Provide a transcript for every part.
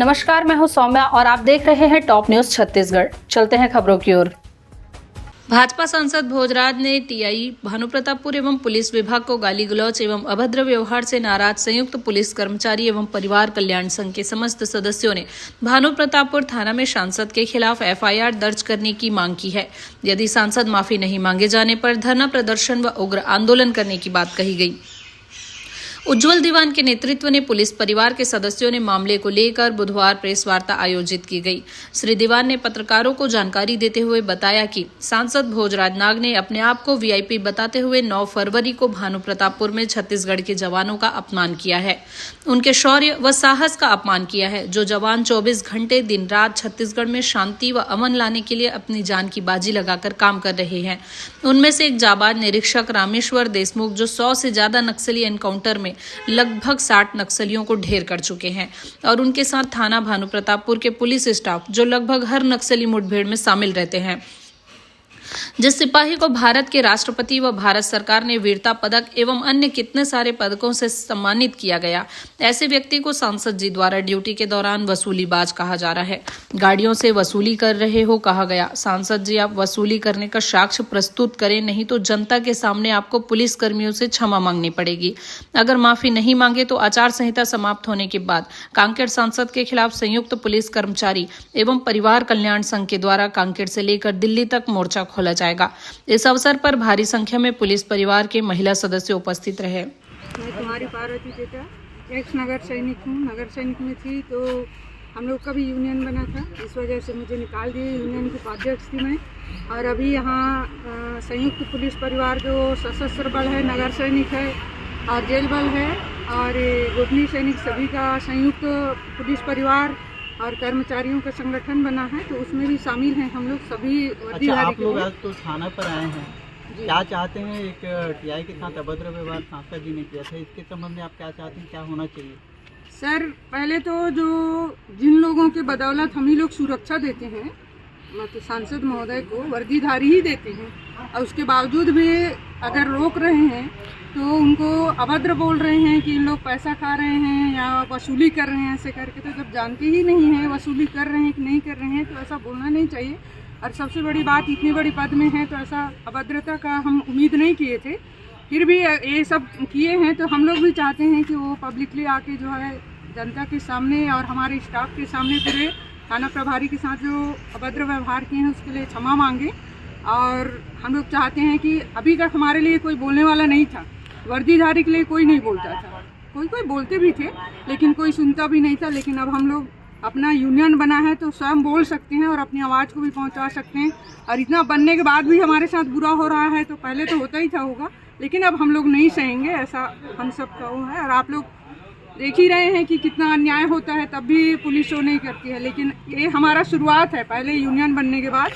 नमस्कार, मैं हूं सौम्या और आप देख रहे हैं टॉप न्यूज छत्तीसगढ़। चलते हैं खबरों की ओर। भाजपा सांसद भोजराज ने टीआई भानुप्रतापपुर एवं पुलिस विभाग को गाली गलौज एवं अभद्र व्यवहार से नाराज संयुक्त पुलिस कर्मचारी एवं परिवार कल्याण संघ के समस्त सदस्यों ने भानुप्रतापपुर थाना में सांसद के खिलाफ एफआईआर दर्ज करने की मांग की है। यदि सांसद माफी नहीं मांगे जाने पर धरना प्रदर्शन व उग्र आंदोलन करने की बात कही गई। उज्जवल दीवान के नेतृत्व ने पुलिस परिवार के सदस्यों ने मामले को लेकर बुधवार प्रेस वार्ता आयोजित की गई। श्री दीवान ने पत्रकारों को जानकारी देते हुए बताया कि सांसद भोजराज नाग ने अपने आप को वीआईपी बताते हुए 9 फरवरी को भानुप्रतापपुर में छत्तीसगढ़ के जवानों का अपमान किया है, उनके शौर्य व साहस का अपमान किया है। जो जवान 24 घंटे दिन रात छत्तीसगढ़ में शांति व अमन लाने के लिए अपनी जान की बाजी लगाकर काम कर रहे हैं। उनमें से एक जाबाज निरीक्षक रामेश्वर देशमुख, जो 100 से ज्यादा नक्सली एनकाउंटर में लगभग 60 नक्सलियों को ढेर कर चुके हैं, और उनके साथ थाना भानुप्रतापपुर के पुलिस स्टाफ, जो लगभग हर नक्सली मुठभेड़ में शामिल रहते हैं। जिस सिपाही को भारत के राष्ट्रपति व भारत सरकार ने वीरता पदक एवं अन्य कितने सारे पदकों से सम्मानित किया गया, ऐसे व्यक्ति को सांसद जी द्वारा ड्यूटी के दौरान वसूलीबाज कहा जा रहा है। गाड़ियों से वसूली कर रहे हो कहा गया। सांसद जी, आप वसूली करने का साक्ष्य प्रस्तुत करें, नहीं तो जनता के सामने आपको पुलिस कर्मियों से क्षमा मांगनी पड़ेगी। अगर माफी नहीं मांगे तो आचार संहिता समाप्त होने के बाद कांकेर सांसद के खिलाफ संयुक्त पुलिस कर्मचारी एवं परिवार कल्याण संघ के द्वारा कांकेर से लेकर दिल्ली तक मोर्चा खोला जाएगा। इस अवसर पर भारी संख्या में पुलिस परिवार के महिला सदस्य उपस्थित रहे। मैं तुम्हारी पार्वती बेटा एक्स नगर सैनिक हूँ। नगर सैनिक में थी तो हम लोग का भी यूनियन बना था, इस वजह से मुझे निकाल दिए। यूनियन की उपाध्यक्ष थी मैं। और अभी यहाँ संयुक्त पुलिस परिवार जो सशस्त्र बल है, नगर सैनिक है और जेल बल है और गोपनीय सैनिक, सभी का संयुक्त पुलिस परिवार और कर्मचारियों का संगठन बना है, तो उसमें भी शामिल हैं हम लोग सभी। अच्छा, आप लोग आज तो थाना पर आए हैं, क्या चाहते हैं? एक टीआई के साथ अभद्र व्यवहार सांसद जी ने किया था, इसके संबंध में आप क्या चाहते हैं, क्या होना चाहिए? सर, पहले तो जो जिन लोगों के बदौलत हम ही लोग सुरक्षा देते हैं, मतलब सांसद महोदय को वर्दीधारी ही देते हैं, और उसके बावजूद भी अगर रोक रहे हैं तो उनको अभद्र बोल रहे हैं कि इन लोग पैसा खा रहे हैं या वसूली कर रहे हैं, ऐसे करके। तो जब जानते ही नहीं है वसूली कर रहे हैं कि नहीं कर रहे हैं, तो ऐसा बोलना नहीं चाहिए। और सबसे बड़ी बात, इतनी बड़ी पद में है तो ऐसा अभद्रता का हम उम्मीद नहीं किए थे। फिर भी ये सब किए हैं, तो हम लोग भी चाहते हैं कि वो पब्लिकली आके जो है जनता के सामने और हमारे स्टाफ के सामने पूरे थाना प्रभारी के साथ जो अभद्र व्यवहार किए हैं उसके लिए क्षमा मांगे। और हम लोग चाहते हैं कि अभी तक हमारे लिए कोई बोलने वाला नहीं था, वर्दीधारी के लिए कोई नहीं बोलता था। कोई बोलते भी थे लेकिन कोई सुनता भी नहीं था। लेकिन अब हम लोग अपना यूनियन बना है तो स्वयं बोल सकते हैं और अपनी आवाज़ को भी पहुंचा सकते हैं। और इतना बनने के बाद भी हमारे साथ बुरा हो रहा है, तो पहले तो होता ही था होगा, लेकिन अब हम लोग नहीं सहेंगे, ऐसा हम सब का वो है। और आप लोग देख ही रहे हैं कि कितना अन्याय होता है, तब भी पुलिस वो नहीं करती है। लेकिन ये हमारा शुरुआत है, पहले यूनियन बनने के बाद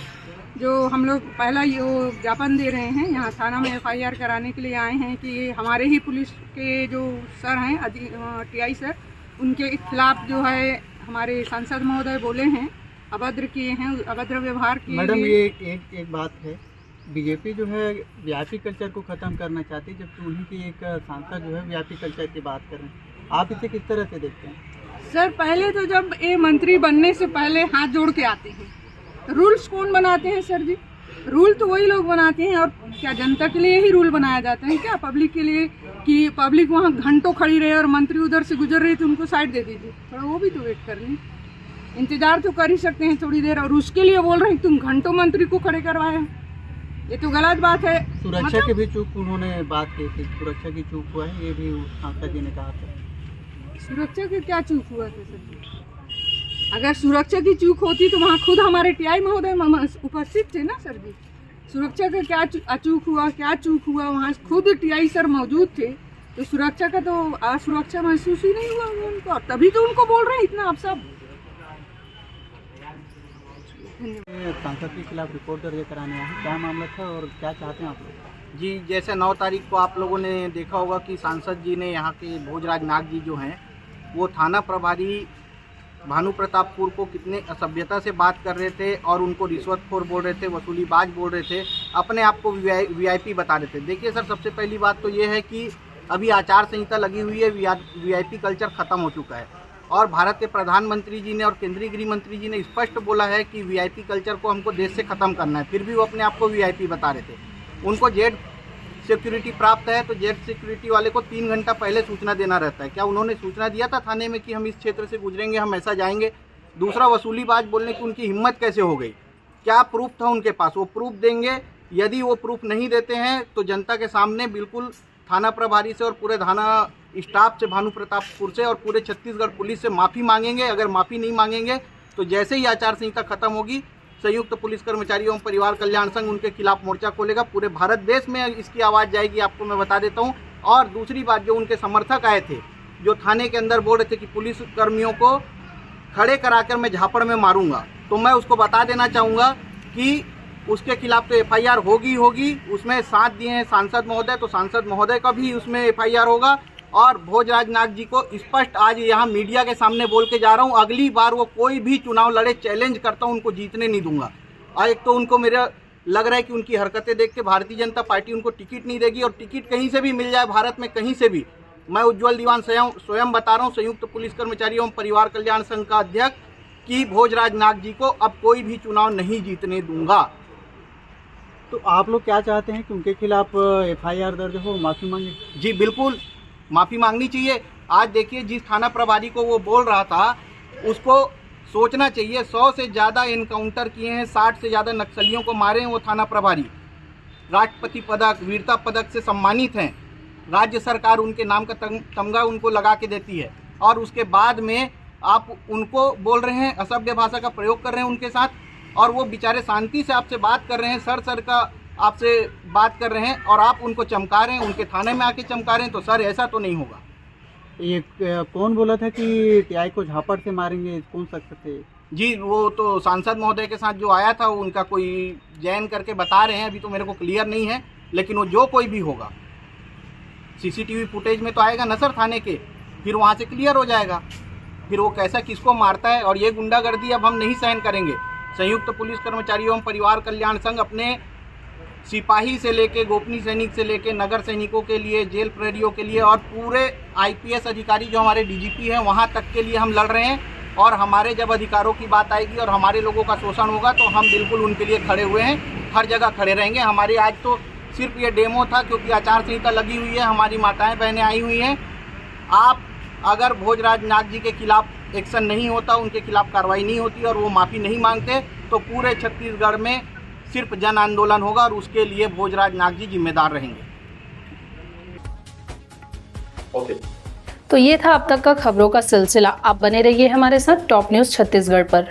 जो हम लोग पहला ये ज्ञापन दे रहे हैं, यहाँ थाना में एफआईआर कराने के लिए आए हैं कि हमारे ही पुलिस के जो सर हैं, टीआई सर, उनके खिलाफ जो है हमारे सांसद महोदय बोले हैं, अभद्र किए हैं, अभद्र व्यवहार किए। मैडम, ये एक बात है, बीजेपी जो है वीआईपी कल्चर को ख़त्म करना चाहती है, जबकि उन्हीं की एक सांसद जो है वीआईपी कल्चर की बात कर रहे हैं। आप इसे किस तरह से देखते हैं? सर, पहले तो जब ये मंत्री बनने से पहले हाथ जोड़ के आते हैं। रूल्स कौन बनाते हैं सर जी? रूल तो वही लोग बनाते हैं। और क्या जनता के लिए ही रूल बनाया जाता है क्या, पब्लिक के लिए? कि पब्लिक वहाँ घंटों खड़ी रहे और मंत्री उधर से गुजर रहे तो उनको साइड दे दीजिए, थोड़ा वो भी तो वेट कर लें, इंतजार तो कर ही सकते हैं थोड़ी देर। और उसके लिए बोल रहे हैं तुम घंटों मंत्री को खड़े करवाए हैं, ये तो गलत बात है। सुरक्षा की भी चूक उन्होंने बात की थी, सुरक्षा की चूक हुआ है, ये भी सांसद जी ने कहा था। सुरक्षा की क्या चूक हुआ था सर? अगर सुरक्षा की चूक होती तो वहाँ खुद हमारे टीआई महोदय उपस्थित थे ना सर जी। सुरक्षा का क्या अचूक हुआ, क्या चूक हुआ? वहाँ खुद टीआई सर मौजूद थे, तो सुरक्षा का तो असुरक्षा महसूस ही नहीं हुआ उनको, और तभी तो उनको बोल रहे हैं इतना आप सब। सांसद के खिलाफ रिपोर्ट दर्ज कराने आए हैं, क्या मामला था और क्या चाहते हैं आप लोग? जी, जैसे 9 तारीख को आप लोगों ने देखा होगा कि सांसद जी ने यहाँ के भोजराज नाग जी जो हैं वो थाना प्रभारी भानुप्रतापपुर को कितने असभ्यता से बात कर रहे थे और उनको रिश्वतखोर बोल रहे थे, वसूलीबाज बोल रहे थे, अपने आप को वीआईपी बता रहे थे। देखिए सर, सबसे पहली बात तो ये है कि अभी आचार संहिता लगी हुई है, वीआईपी कल्चर ख़त्म हो चुका है और भारत के प्रधानमंत्री जी ने और केंद्रीय गृह मंत्री जी ने स्पष्ट बोला है कि वीआईपी कल्चर को हमको देश से ख़त्म करना है, फिर भी वो अपने आप को वीआईपी बता रहे थे। उनको जेड सिक्योरिटी प्राप्त है तो जेड सिक्योरिटी वाले को 3 घंटा पहले सूचना देना रहता है। क्या उन्होंने सूचना दिया था थाने में कि हम इस क्षेत्र से गुजरेंगे, हम ऐसा जाएंगे? दूसरा, वसूलीबाज बोलने की उनकी हिम्मत कैसे हो गई? क्या प्रूफ था उनके पास? वो प्रूफ देंगे। यदि वो प्रूफ नहीं देते हैं तो जनता के सामने बिल्कुल थाना प्रभारी से और पूरे थाना स्टाफ से, भानु प्रतापपुर से और पूरे छत्तीसगढ़ पुलिस से माफ़ी मांगेंगे। अगर माफ़ी नहीं मांगेंगे तो जैसे ही आचार संहिता खत्म होगी, संयुक्त पुलिस कर्मचारी एवं परिवार कल्याण संघ उनके खिलाफ मोर्चा खोलेगा। पूरे भारत देश में इसकी आवाज़ जाएगी, आपको मैं बता देता हूँ। और दूसरी बात, जो उनके समर्थक आए थे, जो थाने के अंदर बोल रहे थे कि पुलिस कर्मियों को खड़े कराकर मैं झापड़ में मारूंगा, तो मैं उसको बता देना चाहूँगा कि उसके खिलाफ तो एफआईआर होगी। उसमें साथ दिए हैं सांसद महोदय, तो सांसद महोदय का भी उसमें एफआईआर होगा। और भोजराज नाग जी को स्पष्ट आज यहाँ मीडिया के सामने बोल के जा रहा हूँ, अगली बार वो कोई भी चुनाव लड़े, चैलेंज करता हूँ, उनको जीतने नहीं दूंगा। और एक तो उनको मेरा लग रहा है कि उनकी हरकतें देख के भारतीय जनता पार्टी उनको टिकट नहीं देगी, और टिकट कहीं से भी मिल जाए भारत में, कहीं से भी। मैं उज्जवल दीवान स्वयं बता रहा हूँ, संयुक्त पुलिस कर्मचारी एवं परिवार कल्याण संघ का अध्यक्ष, कि भोजराज नाग जी को अब कोई भी चुनाव नहीं जीतने दूंगा। तो आप लोग क्या चाहते हैं कि उनके खिलाफ एफआईआर दर्ज हो, माफ़ी मांगे? जी बिल्कुल, माफ़ी मांगनी चाहिए। आज देखिए, जिस थाना प्रभारी को वो बोल रहा था, उसको सोचना चाहिए। 100 से ज़्यादा एनकाउंटर किए हैं, 60 से ज़्यादा नक्सलियों को मारे हैं वो थाना प्रभारी। राष्ट्रपति पदक, वीरता पदक से सम्मानित हैं। राज्य सरकार उनके नाम का तमगा उनको लगा के देती है, और उसके बाद में आप उनको बोल रहे हैं, असभ्य भाषा का प्रयोग कर रहे हैं उनके साथ, और वो बेचारे शांति से आपसे बात कर रहे हैं, सर का आपसे बात कर रहे हैं, और आप उनको चमका रहे हैं, उनके थाने में आके चमका रहे हैं। तो सर, ऐसा तो नहीं होगा। ये कौन बोला था कि टीआई को झापड़ से मारेंगे, कौन शख्स थे? जी, वो तो सांसद महोदय के साथ जो आया था, उनका कोई जैन करके बता रहे हैं, अभी तो मेरे को क्लियर नहीं है, लेकिन वो जो कोई भी होगा, सीसीटीवी फुटेज में तो आएगा न सर थाने के, फिर वहाँ से क्लियर हो जाएगा फिर वो कैसा किसको मारता है। और ये गुंडागर्दी अब हम नहीं सहन करेंगे। संयुक्त पुलिस कर्मचारी एवं परिवार कल्याण संघ अपने सिपाही से लेके, गोपनीय सैनिक से लेके, नगर सैनिकों के लिए, जेल प्रहरियों के लिए, और पूरे आईपीएस अधिकारी जो हमारे डीजीपी हैं वहाँ तक के लिए हम लड़ रहे हैं। और हमारे जब अधिकारों की बात आएगी और हमारे लोगों का शोषण होगा तो हम बिल्कुल उनके लिए खड़े हुए हैं, हर जगह खड़े रहेंगे। हमारे आज तो सिर्फ ये डेमो था, क्योंकि आचार संहिता लगी हुई है, हमारी माताएं बहनें आई हुई हैं। आप अगर भोजराज नाग जी के खिलाफ एक्शन नहीं होता, उनके खिलाफ कार्रवाई नहीं होती और वो माफ़ी नहीं मांगते, तो पूरे छत्तीसगढ़ में सिर्फ जन आंदोलन होगा, और उसके लिए भोजराज नाग जी जिम्मेदार रहेंगे। ओके। तो ये था अब तक का खबरों का सिलसिला। आप बने रहिए हमारे साथ टॉप न्यूज़ छत्तीसगढ़ पर।